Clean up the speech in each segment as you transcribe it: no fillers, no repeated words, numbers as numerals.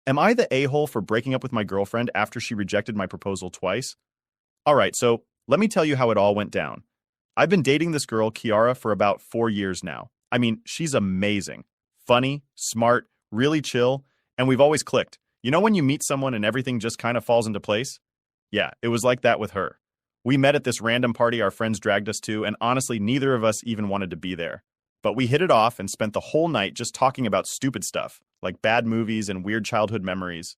Am I the a-hole for breaking up with my girlfriend after she rejected my proposal twice? Alright, so let me tell you how it all went down. I've been dating this girl, Kiara, for about 4 years now. I mean, she's amazing. Funny, smart, really chill, and we've always clicked. You know when you meet someone and everything just kind of falls into place? Yeah, it was like that with her. We met at this random party our friends dragged us to, and honestly, neither of us even wanted to be there. But we hit it off and spent the whole night just talking about stupid stuff, like bad movies and weird childhood memories.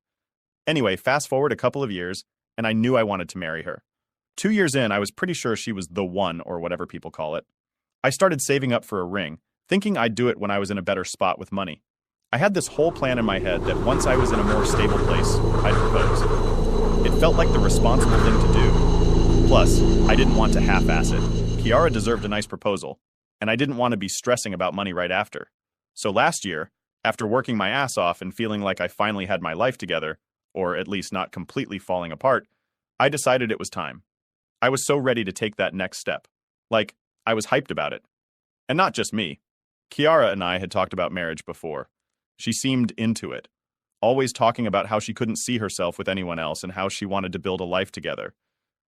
Anyway, fast forward a couple of years, and I knew I wanted to marry her. 2 years in, I was pretty sure she was the one, or whatever people call it. I started saving up for a ring, thinking I'd do it when I was in a better spot with money. I had this whole plan in my head that once I was in a more stable place, I'd propose. It felt like the responsible thing to do. Plus, I didn't want to half-ass it. Kiara deserved a nice proposal, and I didn't want to be stressing about money right after. So last year, after working my ass off and feeling like I finally had my life together, or at least not completely falling apart, I decided it was time. I was so ready to take that next step. Like, I was hyped about it. And not just me. Kiara and I had talked about marriage before. She seemed into it, always talking about how she couldn't see herself with anyone else and how she wanted to build a life together.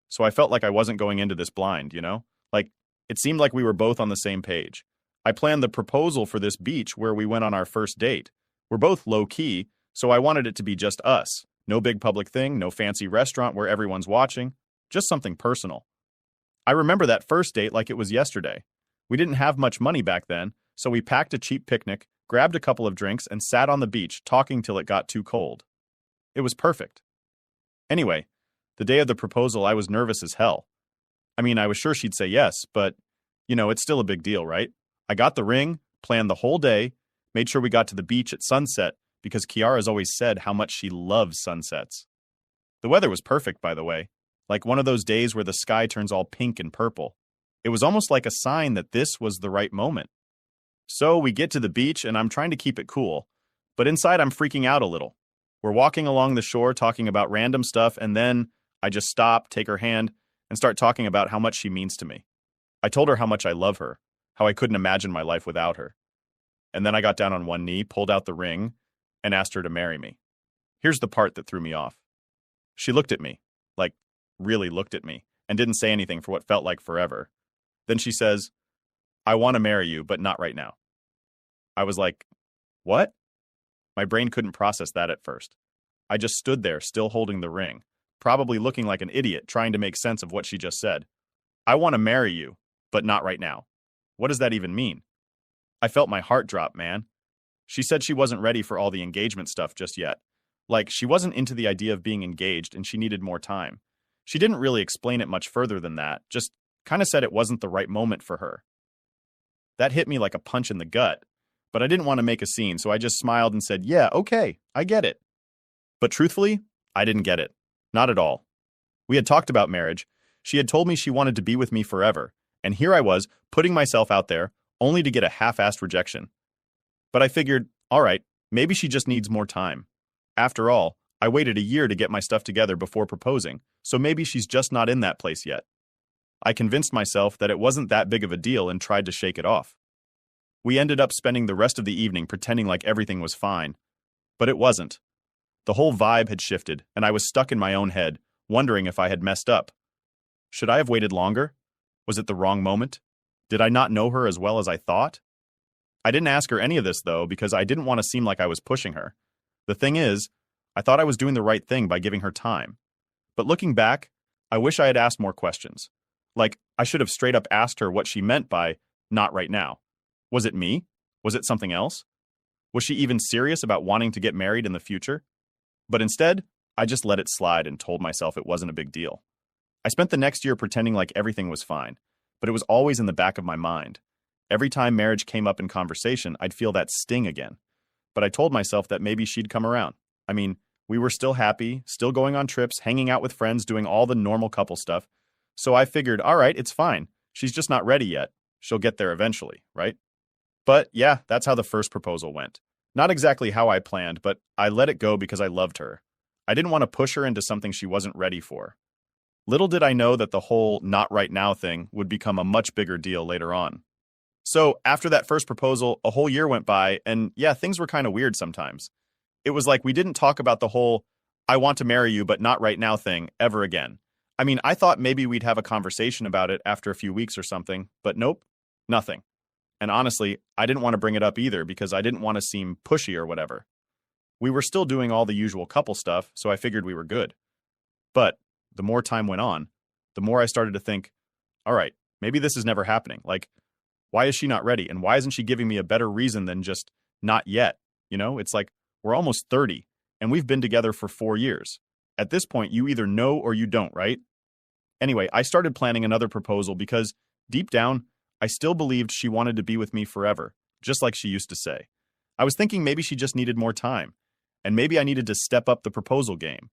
So I felt like I wasn't going into this blind, you know? Like, it seemed like we were both on the same page. I planned the proposal for this beach where we went on our first date. We're both low-key, so I wanted it to be just us. No big public thing, no fancy restaurant where everyone's watching, just something personal. I remember that first date like it was yesterday. We didn't have much money back then, so we packed a cheap picnic, grabbed a couple of drinks, and sat on the beach talking till it got too cold. It was perfect. Anyway, the day of the proposal, I was nervous as hell. I mean, I was sure she'd say yes, but, you know, it's still a big deal, right? I got the ring, planned the whole day, made sure we got to the beach at sunset, because Kiara's always said how much she loves sunsets. The weather was perfect, by the way, like one of those days where the sky turns all pink and purple. It was almost like a sign that this was the right moment. So we get to the beach, and I'm trying to keep it cool, but inside I'm freaking out a little. We're walking along the shore talking about random stuff, and then I just stop, take her hand, and start talking about how much she means to me. I told her how much I love her, how I couldn't imagine my life without her. And then I got down on one knee, pulled out the ring, and asked her to marry me. Here's the part that threw me off. She looked at me, like, really looked at me, and didn't say anything for what felt like forever. Then she says, "I want to marry you, but not right now." I was like, what? My brain couldn't process that at first. I just stood there, still holding the ring, probably looking like an idiot trying to make sense of what she just said. I want to marry you, but not right now. What does that even mean? I felt my heart drop, man. She said she wasn't ready for all the engagement stuff just yet. Like, she wasn't into the idea of being engaged and she needed more time. She didn't really explain it much further than that, just kind of said it wasn't the right moment for her. That hit me like a punch in the gut, but I didn't want to make a scene, so I just smiled and said, yeah, okay, I get it. But truthfully, I didn't get it. Not at all. We had talked about marriage. She had told me she wanted to be with me forever, and here I was, putting myself out there, only to get a half-assed rejection. But I figured, all right, maybe she just needs more time. After all, I waited a year to get my stuff together before proposing, so maybe she's just not in that place yet. I convinced myself that it wasn't that big of a deal and tried to shake it off. We ended up spending the rest of the evening pretending like everything was fine. But it wasn't. The whole vibe had shifted, and I was stuck in my own head, wondering if I had messed up. Should I have waited longer? Was it the wrong moment? Did I not know her as well as I thought? I didn't ask her any of this, though, because I didn't want to seem like I was pushing her. The thing is, I thought I was doing the right thing by giving her time. But looking back, I wish I had asked more questions. Like, I should have straight up asked her what she meant by, not right now. Was it me? Was it something else? Was she even serious about wanting to get married in the future? But instead, I just let it slide and told myself it wasn't a big deal. I spent the next year pretending like everything was fine, but it was always in the back of my mind. Every time marriage came up in conversation, I'd feel that sting again. But I told myself that maybe she'd come around. I mean, we were still happy, still going on trips, hanging out with friends, doing all the normal couple stuff. So I figured, all right, it's fine. She's just not ready yet. She'll get there eventually, right? But yeah, that's how the first proposal went. Not exactly how I planned, but I let it go because I loved her. I didn't want to push her into something she wasn't ready for. Little did I know that the whole not right now thing would become a much bigger deal later on. So after that first proposal, a whole year went by, and yeah, things were kind of weird sometimes. It was like we didn't talk about the whole, I want to marry you, but not right now thing ever again. I mean, I thought maybe we'd have a conversation about it after a few weeks or something, but nope, nothing. And honestly, I didn't want to bring it up either because I didn't want to seem pushy or whatever. We were still doing all the usual couple stuff, so I figured we were good. But the more time went on, the more I started to think, all right, maybe this is never happening. Like, why is she not ready? And why isn't she giving me a better reason than just not yet? You know, it's like we're almost 30 and we've been together for 4 years. At this point, you either know or you don't, right? Anyway, I started planning another proposal because deep down, I still believed she wanted to be with me forever, just like she used to say. I was thinking maybe she just needed more time, and maybe I needed to step up the proposal game.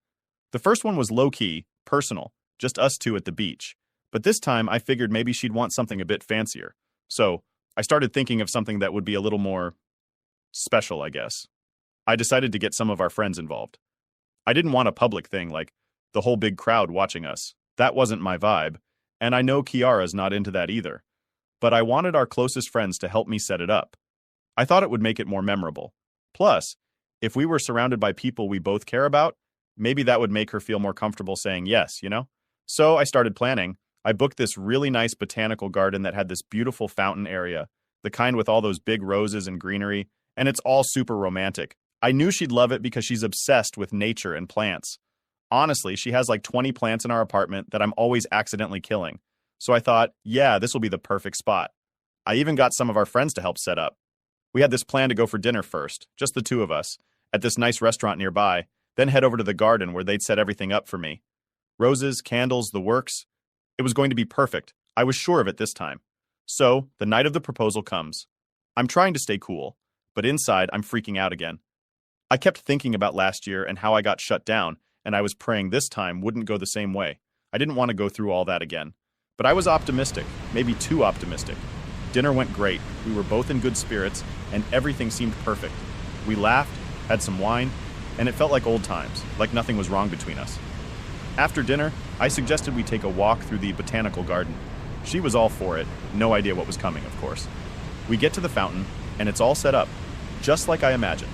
The first one was low-key, personal, just us two at the beach. But this time, I figured maybe she'd want something a bit fancier. So, I started thinking of something that would be a little more special, I guess. I decided to get some of our friends involved. I didn't want a public thing like the whole big crowd watching us. That wasn't my vibe, and I know Kiara's not into that either. But I wanted our closest friends to help me set it up. I thought it would make it more memorable. Plus, if we were surrounded by people we both care about, maybe that would make her feel more comfortable saying yes, you know? So I started planning. I booked this really nice botanical garden that had this beautiful fountain area, the kind with all those big roses and greenery, and it's all super romantic. I knew she'd love it because she's obsessed with nature and plants. Honestly, she has like 20 plants in our apartment that I'm always accidentally killing. So I thought, yeah, this will be the perfect spot. I even got some of our friends to help set up. We had this plan to go for dinner first, just the two of us, at this nice restaurant nearby, then head over to the garden where they'd set everything up for me. Roses, candles, the works. It was going to be perfect. I was sure of it this time. So, the night of the proposal comes. I'm trying to stay cool, but inside I'm freaking out again. I kept thinking about last year and how I got shut down, and I was praying this time wouldn't go the same way. I didn't want to go through all that again. But I was optimistic, maybe too optimistic. Dinner went great, we were both in good spirits, and everything seemed perfect. We laughed, had some wine, and it felt like old times, like nothing was wrong between us. After dinner, I suggested we take a walk through the botanical garden. She was all for it, no idea what was coming, of course. We get to the fountain, and it's all set up, just like I imagined.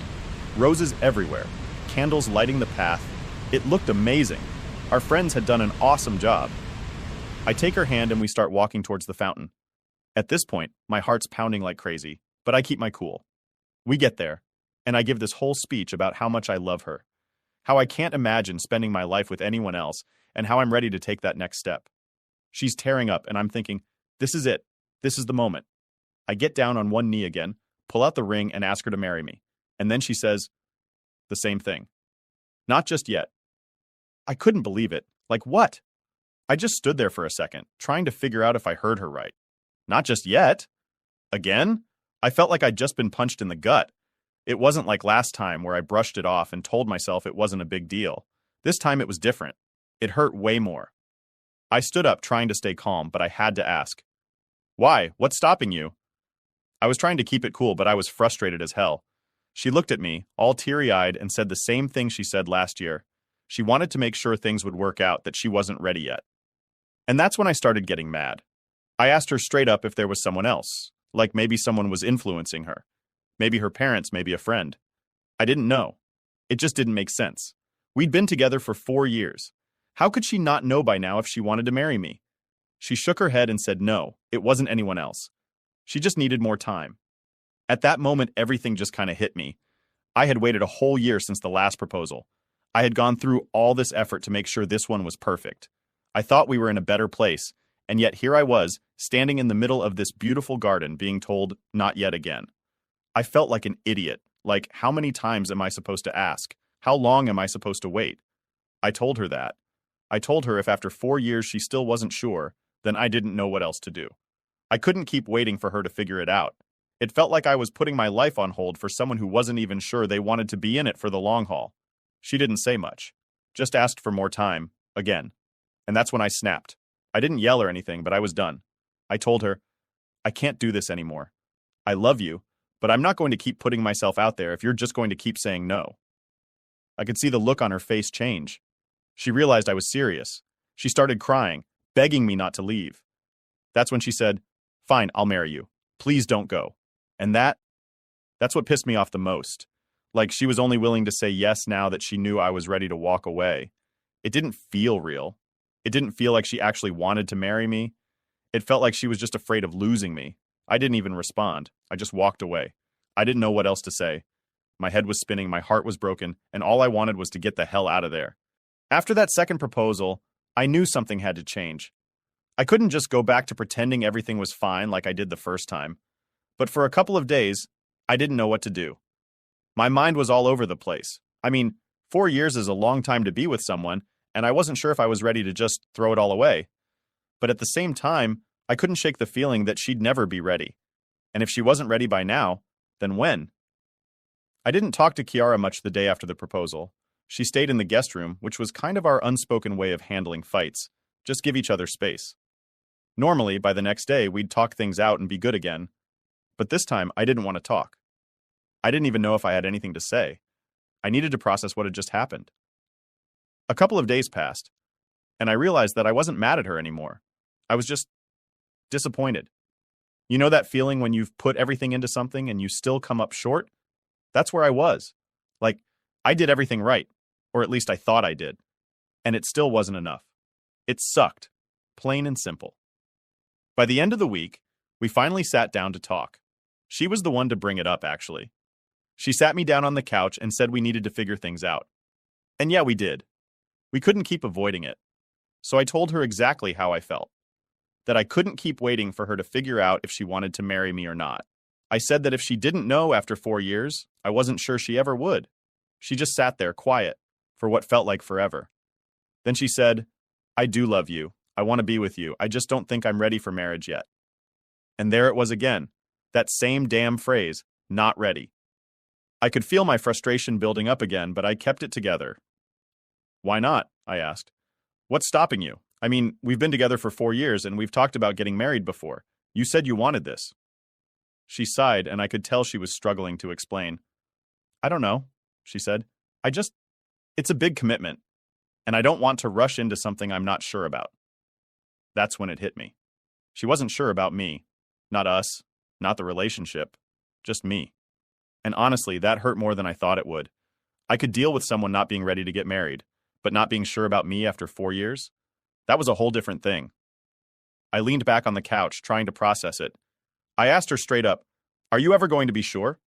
Roses everywhere, candles lighting the path. It looked amazing. Our friends had done an awesome job. I take her hand and we start walking towards the fountain. At this point, my heart's pounding like crazy, but I keep my cool. We get there, and I give this whole speech about how much I love her, how I can't imagine spending my life with anyone else, and how I'm ready to take that next step. She's tearing up, and I'm thinking, this is it. This is the moment. I get down on one knee again, pull out the ring, and ask her to marry me. And then she says the same thing. Not just yet. I couldn't believe it. Like what? I just stood there for a second, trying to figure out if I heard her right. Not just yet. Again? I felt like I'd just been punched in the gut. It wasn't like last time where I brushed it off and told myself it wasn't a big deal. This time it was different. It hurt way more. I stood up trying to stay calm, but I had to ask. Why? What's stopping you? I was trying to keep it cool, but I was frustrated as hell. She looked at me, all teary-eyed, and said the same thing she said last year. She wanted to make sure things would work out, that she wasn't ready yet. And that's when I started getting mad. I asked her straight up if there was someone else, like maybe someone was influencing her. Maybe her parents, maybe a friend. I didn't know. It just didn't make sense. We'd been together for 4 years. How could she not know by now if she wanted to marry me? She shook her head and said no, it wasn't anyone else. She just needed more time. At that moment, everything just kind of hit me. I had waited a whole year since the last proposal. I had gone through all this effort to make sure this one was perfect. I thought we were in a better place, and yet here I was, standing in the middle of this beautiful garden, being told, not yet again. I felt like an idiot. Like, how many times am I supposed to ask? How long am I supposed to wait? I told her that. I told her if after 4 years she still wasn't sure, then I didn't know what else to do. I couldn't keep waiting for her to figure it out. It felt like I was putting my life on hold for someone who wasn't even sure they wanted to be in it for the long haul. She didn't say much. Just asked for more time, again. And that's when I snapped. I didn't yell or anything, but I was done. I told her, I can't do this anymore. I love you, but I'm not going to keep putting myself out there if you're just going to keep saying no. I could see the look on her face change. She realized I was serious. She started crying, begging me not to leave. That's when she said, fine, I'll marry you. Please don't go. And that's what pissed me off the most. Like she was only willing to say yes now that she knew I was ready to walk away. It didn't feel real. It didn't feel like she actually wanted to marry me. It felt like she was just afraid of losing me. I didn't even respond. I just walked away. I didn't know what else to say. My head was spinning, my heart was broken, and all I wanted was to get the hell out of there. After that second proposal, I knew something had to change. I couldn't just go back to pretending everything was fine like I did the first time. But for a couple of days, I didn't know what to do. My mind was all over the place. I mean, 4 years is a long time to be with someone, and I wasn't sure if I was ready to just throw it all away. But at the same time, I couldn't shake the feeling that she'd never be ready. And if she wasn't ready by now, then when? I didn't talk to Kiara much the day after the proposal. She stayed in the guest room, which was kind of our unspoken way of handling fights. Just give each other space. Normally, by the next day, we'd talk things out and be good again. But this time, I didn't want to talk. I didn't even know if I had anything to say. I needed to process what had just happened. A couple of days passed, and I realized that I wasn't mad at her anymore. I was just disappointed. You know that feeling when you've put everything into something and you still come up short? That's where I was. Like, I did everything right, or at least I thought I did, and it still wasn't enough. It sucked, plain and simple. By the end of the week, we finally sat down to talk. She was the one to bring it up, actually. She sat me down on the couch and said we needed to figure things out. And yeah, we did. We couldn't keep avoiding it. So I told her exactly how I felt. That I couldn't keep waiting for her to figure out if she wanted to marry me or not. I said that if she didn't know after 4 years, I wasn't sure she ever would. She just sat there, quiet, for what felt like forever. Then she said, I do love you. I want to be with you. I just don't think I'm ready for marriage yet. And there it was again. That same damn phrase, not ready. I could feel my frustration building up again, but I kept it together. Why not? I asked. What's stopping you? I mean, we've been together for 4 years and we've talked about getting married before. You said you wanted this. She sighed and I could tell she was struggling to explain. I don't know, she said. It's a big commitment, and I don't want to rush into something I'm not sure about. That's when it hit me. She wasn't sure about me. Not us, not the relationship, just me. And honestly, that hurt more than I thought it would. I could deal with someone not being ready to get married, but not being sure about me after 4 years? That was a whole different thing. I leaned back on the couch, trying to process it. I asked her straight up, Are you ever going to be sure?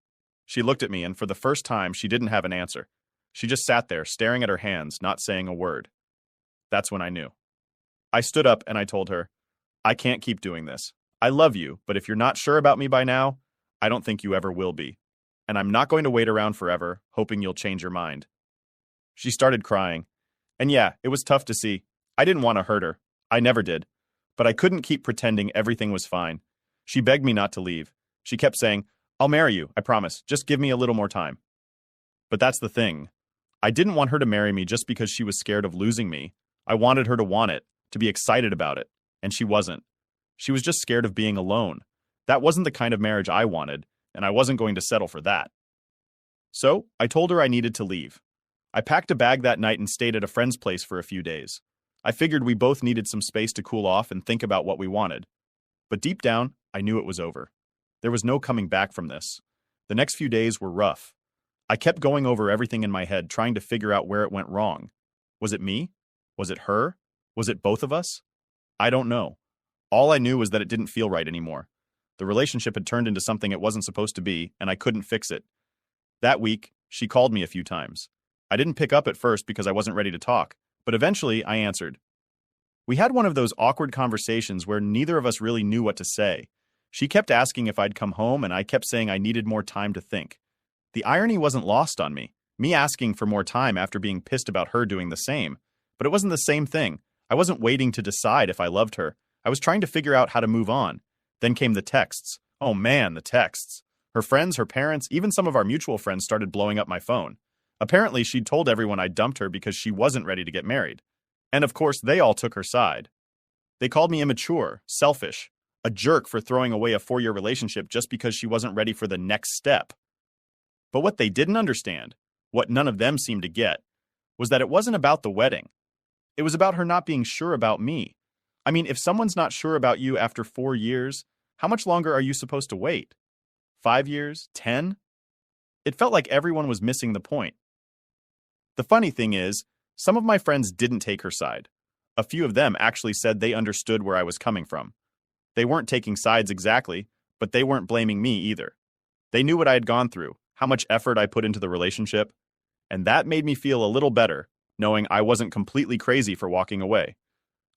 She looked at me, and for the first time, she didn't have an answer. She just sat there, staring at her hands, not saying a word. That's when I knew. I stood up and I told her, I can't keep doing this. I love you, but if you're not sure about me by now, I don't think you ever will be. And I'm not going to wait around forever, hoping you'll change your mind. She started crying. And yeah, it was tough to see. I didn't want to hurt her. I never did. But I couldn't keep pretending everything was fine. She begged me not to leave. She kept saying, I'll marry you, I promise. Just give me a little more time. But that's the thing. I didn't want her to marry me just because she was scared of losing me. I wanted her to want it, to be excited about it. And she wasn't. She was just scared of being alone. That wasn't the kind of marriage I wanted, and I wasn't going to settle for that. So, I told her I needed to leave. I packed a bag that night and stayed at a friend's place for a few days. I figured we both needed some space to cool off and think about what we wanted. But deep down, I knew it was over. There was no coming back from this. The next few days were rough. I kept going over everything in my head, trying to figure out where it went wrong. Was it me? Was it her? Was it both of us? I don't know. All I knew was that it didn't feel right anymore. The relationship had turned into something it wasn't supposed to be, and I couldn't fix it. That week, she called me a few times. I didn't pick up at first because I wasn't ready to talk, but eventually I answered. We had one of those awkward conversations where neither of us really knew what to say. She kept asking if I'd come home, and I kept saying I needed more time to think. The irony wasn't lost on me asking for more time after being pissed about her doing the same. But it wasn't the same thing. I wasn't waiting to decide if I loved her. I was trying to figure out how to move on. Then came the texts. Oh man, the texts. Her friends, her parents, even some of our mutual friends started blowing up my phone. Apparently, she'd told everyone I dumped her because she wasn't ready to get married. And of course, they all took her side. They called me immature, selfish, a jerk for throwing away a 4-year relationship just because she wasn't ready for the next step. But what they didn't understand, what none of them seemed to get, was that it wasn't about the wedding. It was about her not being sure about me. I mean, if someone's not sure about you after 4 years, how much longer are you supposed to wait? 5 years? 10? It felt like everyone was missing the point. The funny thing is, some of my friends didn't take her side. A few of them actually said they understood where I was coming from. They weren't taking sides exactly, but they weren't blaming me either. They knew what I had gone through, how much effort I put into the relationship, and that made me feel a little better, knowing I wasn't completely crazy for walking away.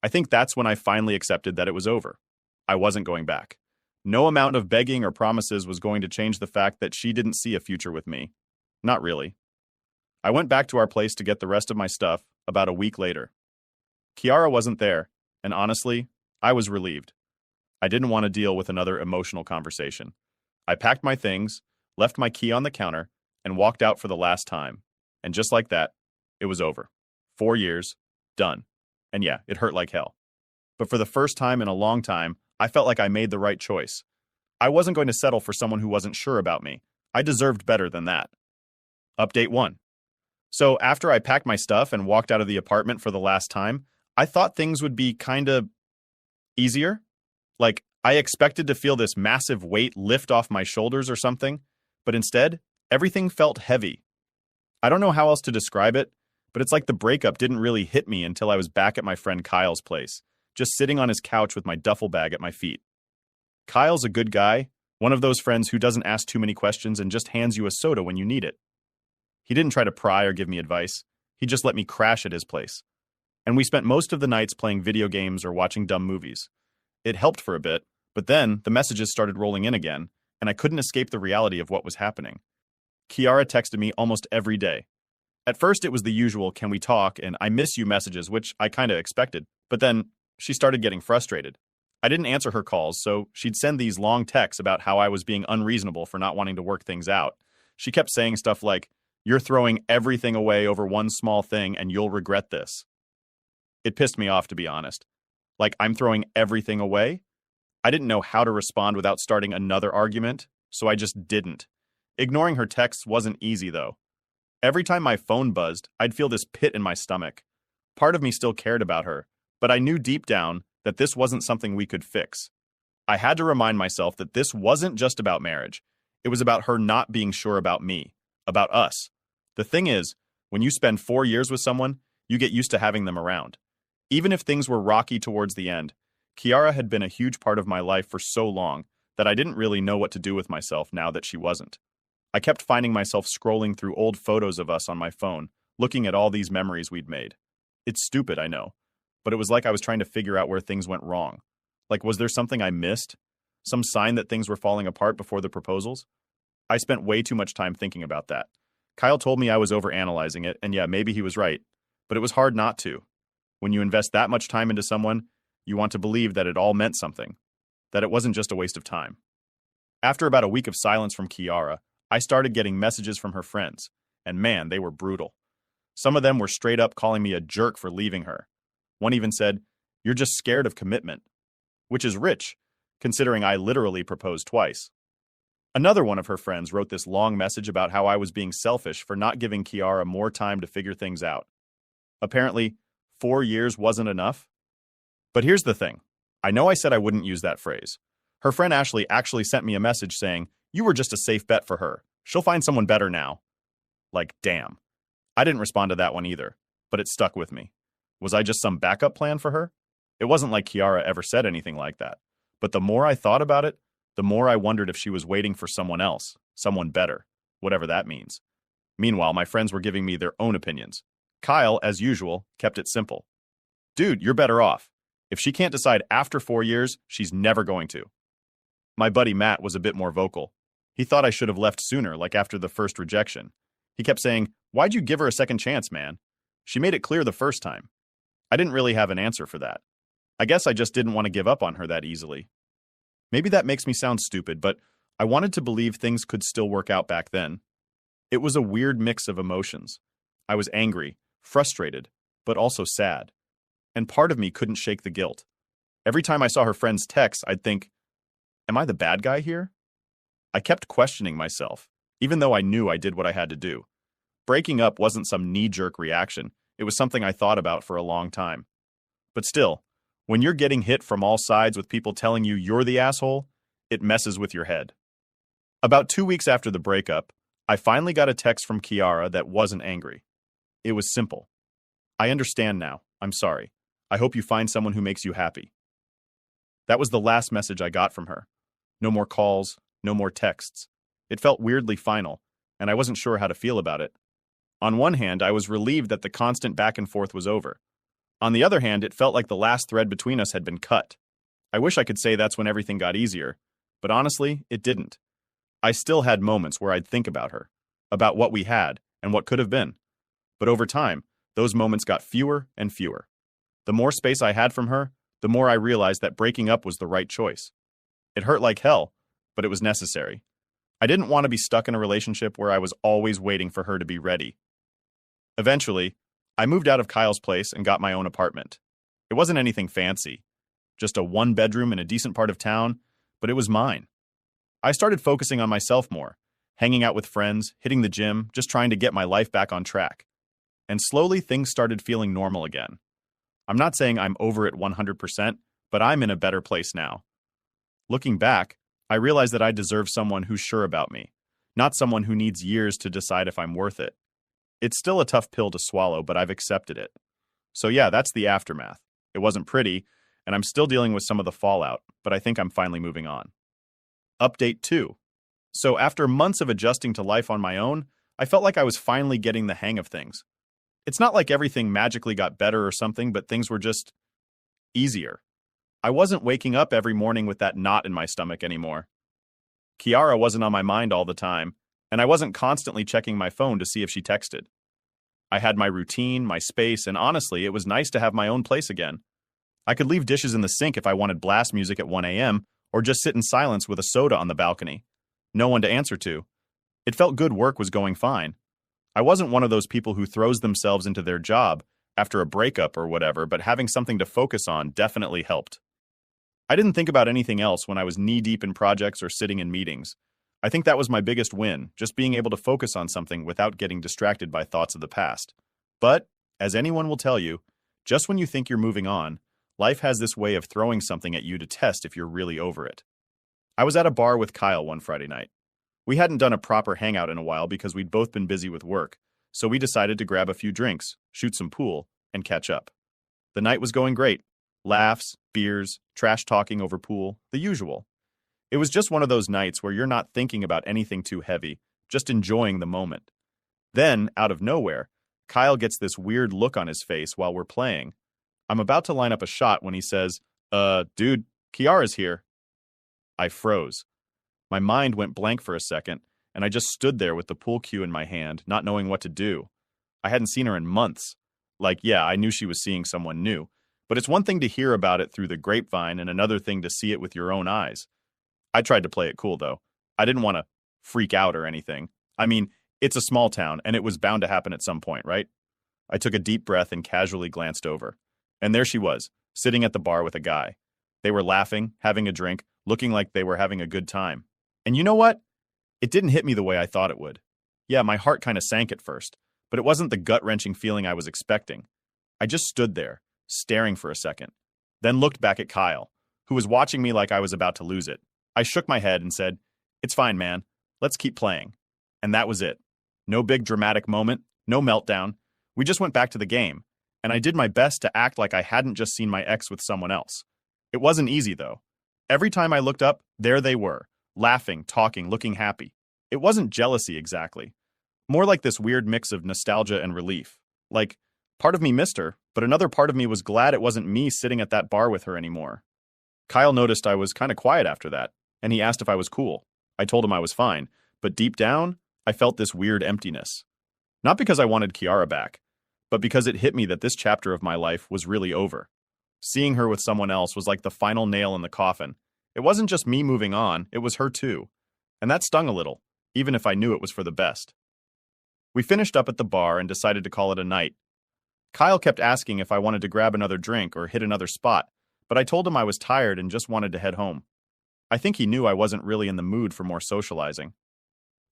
I think that's when I finally accepted that it was over. I wasn't going back. No amount of begging or promises was going to change the fact that she didn't see a future with me. Not really. I went back to our place to get the rest of my stuff about a week later. Kiara wasn't there, and honestly, I was relieved. I didn't want to deal with another emotional conversation. I packed my things, left my key on the counter, and walked out for the last time. And just like that, it was over. 4 years, done. And yeah, it hurt like hell. But for the first time in a long time, I felt like I made the right choice. I wasn't going to settle for someone who wasn't sure about me. I deserved better than that. Update 1. So after I packed my stuff and walked out of the apartment for the last time, I thought things would be kinda easier. Like, I expected to feel this massive weight lift off my shoulders or something, but instead, everything felt heavy. I don't know how else to describe it, but it's like the breakup didn't really hit me until I was back at my friend Kyle's place, just sitting on his couch with my duffel bag at my feet. Kyle's a good guy, one of those friends who doesn't ask too many questions and just hands you a soda when you need it. He didn't try to pry or give me advice. He just let me crash at his place. And we spent most of the nights playing video games or watching dumb movies. It helped for a bit, but then the messages started rolling in again, and I couldn't escape the reality of what was happening. Kiara texted me almost every day. At first it was the usual "can we talk" and "I miss you" messages, which I kinda expected, but then she started getting frustrated. I didn't answer her calls, so she'd send these long texts about how I was being unreasonable for not wanting to work things out. She kept saying stuff like, "You're throwing everything away over one small thing and you'll regret this." It pissed me off, to be honest. Like, I'm throwing everything away? I didn't know how to respond without starting another argument, so I just didn't. Ignoring her texts wasn't easy, though. Every time my phone buzzed, I'd feel this pit in my stomach. Part of me still cared about her, but I knew deep down that this wasn't something we could fix. I had to remind myself that this wasn't just about marriage. It was about her not being sure about me, about us. The thing is, when you spend 4 years with someone, you get used to having them around. Even if things were rocky towards the end, Kiara had been a huge part of my life for so long that I didn't really know what to do with myself now that she wasn't. I kept finding myself scrolling through old photos of us on my phone, looking at all these memories we'd made. It's stupid, I know, but it was like I was trying to figure out where things went wrong. Like, was there something I missed? Some sign that things were falling apart before the proposals? I spent way too much time thinking about that. Kyle told me I was overanalyzing it, and yeah, maybe he was right, but it was hard not to. When you invest that much time into someone, you want to believe that it all meant something, that it wasn't just a waste of time. After about a week of silence from Kiara, I started getting messages from her friends, and man, they were brutal. Some of them were straight up calling me a jerk for leaving her. One even said, "You're just scared of commitment," which is rich, considering I literally proposed twice. Another one of her friends wrote this long message about how I was being selfish for not giving Kiara more time to figure things out. Apparently, 4 years wasn't enough. But here's the thing. I know I said I wouldn't use that phrase. Her friend Ashley actually sent me a message saying, "You were just a safe bet for her. She'll find someone better now." Like, damn. I didn't respond to that one either, but it stuck with me. Was I just some backup plan for her? It wasn't like Kiara ever said anything like that. But the more I thought about it, the more I wondered if she was waiting for someone else, someone better, whatever that means. Meanwhile, my friends were giving me their own opinions. Kyle, as usual, kept it simple. "Dude, you're better off. If she can't decide after 4 years, she's never going to." My buddy Matt was a bit more vocal. He thought I should have left sooner, like after the first rejection. He kept saying, "Why'd you give her a second chance, man? She made it clear the first time." I didn't really have an answer for that. I guess I just didn't want to give up on her that easily. Maybe that makes me sound stupid, but I wanted to believe things could still work out back then. It was a weird mix of emotions. I was angry, frustrated, but also sad. And part of me couldn't shake the guilt. Every time I saw her friend's texts, I'd think, am I the bad guy here? I kept questioning myself, even though I knew I did what I had to do. Breaking up wasn't some knee-jerk reaction. It was something I thought about for a long time. But still, when you're getting hit from all sides with people telling you you're the asshole, it messes with your head. About 2 weeks after the breakup, I finally got a text from Kiara that wasn't angry. It was simple. I understand now. I'm sorry. I hope you find someone who makes you happy. That was the last message I got from her. No more calls, no more texts. It felt weirdly final, and I wasn't sure how to feel about it. On one hand, I was relieved that the constant back and forth was over. On the other hand, it felt like the last thread between us had been cut. I wish I could say that's when everything got easier, but honestly, it didn't. I still had moments where I'd think about her, about what we had, and what could have been. But over time, those moments got fewer and fewer. The more space I had from her, the more I realized that breaking up was the right choice. It hurt like hell, but it was necessary. I didn't want to be stuck in a relationship where I was always waiting for her to be ready. Eventually, I moved out of Kyle's place and got my own apartment. It wasn't anything fancy, just a one-bedroom in a decent part of town, but it was mine. I started focusing on myself more, hanging out with friends, hitting the gym, just trying to get my life back on track. And slowly things started feeling normal again. I'm not saying I'm over it 100%, but I'm in a better place now. Looking back, I realized that I deserve someone who's sure about me, not someone who needs years to decide if I'm worth it. It's still a tough pill to swallow, but I've accepted it. So yeah, that's the aftermath. It wasn't pretty, and I'm still dealing with some of the fallout, but I think I'm finally moving on. Update 2. So after months of adjusting to life on my own, I felt like I was finally getting the hang of things. It's not like everything magically got better or something, but things were just easier. I wasn't waking up every morning with that knot in my stomach anymore. Kiara wasn't on my mind all the time, and I wasn't constantly checking my phone to see if she texted. I had my routine, my space, and honestly, it was nice to have my own place again. I could leave dishes in the sink if I wanted blast music at 1 a.m., or just sit in silence with a soda on the balcony. No one to answer to. It felt good work was going fine. I wasn't one of those people who throws themselves into their job after a breakup or whatever, but having something to focus on definitely helped. I didn't think about anything else when I was knee-deep in projects or sitting in meetings. I think that was my biggest win, just being able to focus on something without getting distracted by thoughts of the past. But, as anyone will tell you, just when you think you're moving on, life has this way of throwing something at you to test if you're really over it. I was at a bar with Kyle one Friday night. We hadn't done a proper hangout in a while because we'd both been busy with work, so we decided to grab a few drinks, shoot some pool, and catch up. The night was going great. Laughs, beers, trash talking over pool, the usual. It was just one of those nights where you're not thinking about anything too heavy, just enjoying the moment. Then, out of nowhere, Kyle gets this weird look on his face while we're playing. I'm about to line up a shot when he says, dude, Kiara's here. I froze. My mind went blank for a second, and I just stood there with the pool cue in my hand, not knowing what to do. I hadn't seen her in months. Yeah, I knew she was seeing someone new, but it's one thing to hear about it through the grapevine and another thing to see it with your own eyes. I tried to play it cool, though. I didn't want to freak out or anything. I mean, it's a small town, and it was bound to happen at some point, right? I took a deep breath and casually glanced over. And there she was, sitting at the bar with a guy. They were laughing, having a drink, looking like they were having a good time. And you know what? It didn't hit me the way I thought it would. Yeah, my heart kind of sank at first, but it wasn't the gut-wrenching feeling I was expecting. I just stood there, staring for a second, then looked back at Kyle, who was watching me like I was about to lose it. I shook my head and said, "It's fine, man. Let's keep playing." And that was it. No big dramatic moment, no meltdown. We just went back to the game, and I did my best to act like I hadn't just seen my ex with someone else. It wasn't easy, though. Every time I looked up, there they were, laughing, talking, looking happy. It wasn't jealousy exactly. More like this weird mix of nostalgia and relief. Like, part of me missed her, but another part of me was glad it wasn't me sitting at that bar with her anymore. Kyle noticed I was kind of quiet after that, and he asked if I was cool. I told him I was fine, but deep down, I felt this weird emptiness. Not because I wanted Kiara back, but because it hit me that this chapter of my life was really over. Seeing her with someone else was like the final nail in the coffin. It wasn't just me moving on, it was her too. And that stung a little, even if I knew it was for the best. We finished up at the bar and decided to call it a night. Kyle kept asking if I wanted to grab another drink or hit another spot, but I told him I was tired and just wanted to head home. I think he knew I wasn't really in the mood for more socializing.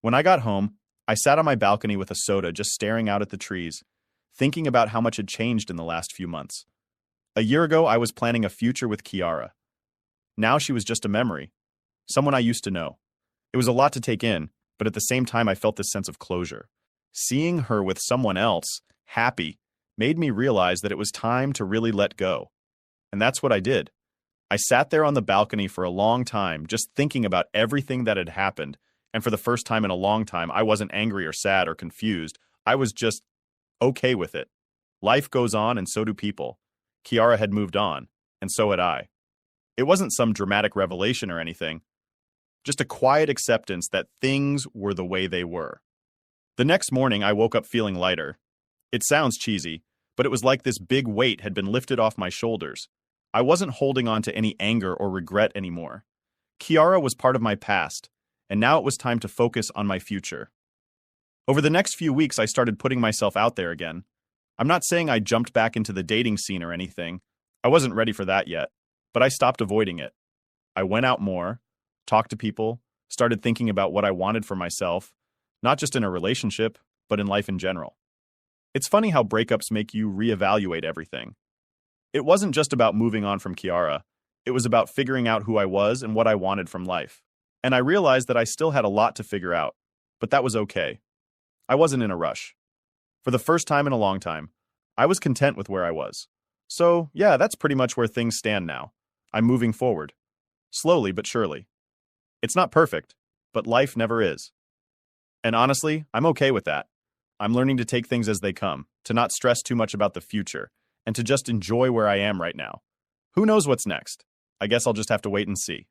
When I got home, I sat on my balcony with a soda just staring out at the trees, thinking about how much had changed in the last few months. A year ago, I was planning a future with Kiara. Now she was just a memory, someone I used to know. It was a lot to take in, but at the same time I felt this sense of closure. Seeing her with someone else, happy, made me realize that it was time to really let go. And that's what I did. I sat there on the balcony for a long time, just thinking about everything that had happened, and for the first time in a long time, I wasn't angry or sad or confused. I was just okay with it. Life goes on, and so do people. Kiara had moved on, and so had I. It wasn't some dramatic revelation or anything, just a quiet acceptance that things were the way they were. The next morning, I woke up feeling lighter. It sounds cheesy, but it was like this big weight had been lifted off my shoulders. I wasn't holding on to any anger or regret anymore. Kiara was part of my past, and now it was time to focus on my future. Over the next few weeks, I started putting myself out there again. I'm not saying I jumped back into the dating scene or anything. I wasn't ready for that yet, but I stopped avoiding it. I went out more, talked to people, started thinking about what I wanted for myself, not just in a relationship, but in life in general. It's funny how breakups make you reevaluate everything. It wasn't just about moving on from Kiara. It was about figuring out who I was and what I wanted from life. And I realized that I still had a lot to figure out, but that was okay. I wasn't in a rush. For the first time in a long time, I was content with where I was. So, yeah, that's pretty much where things stand now. I'm moving forward. Slowly but surely. It's not perfect, but life never is. And honestly, I'm okay with that. I'm learning to take things as they come, to not stress too much about the future, and to just enjoy where I am right now. Who knows what's next? I guess I'll just have to wait and see.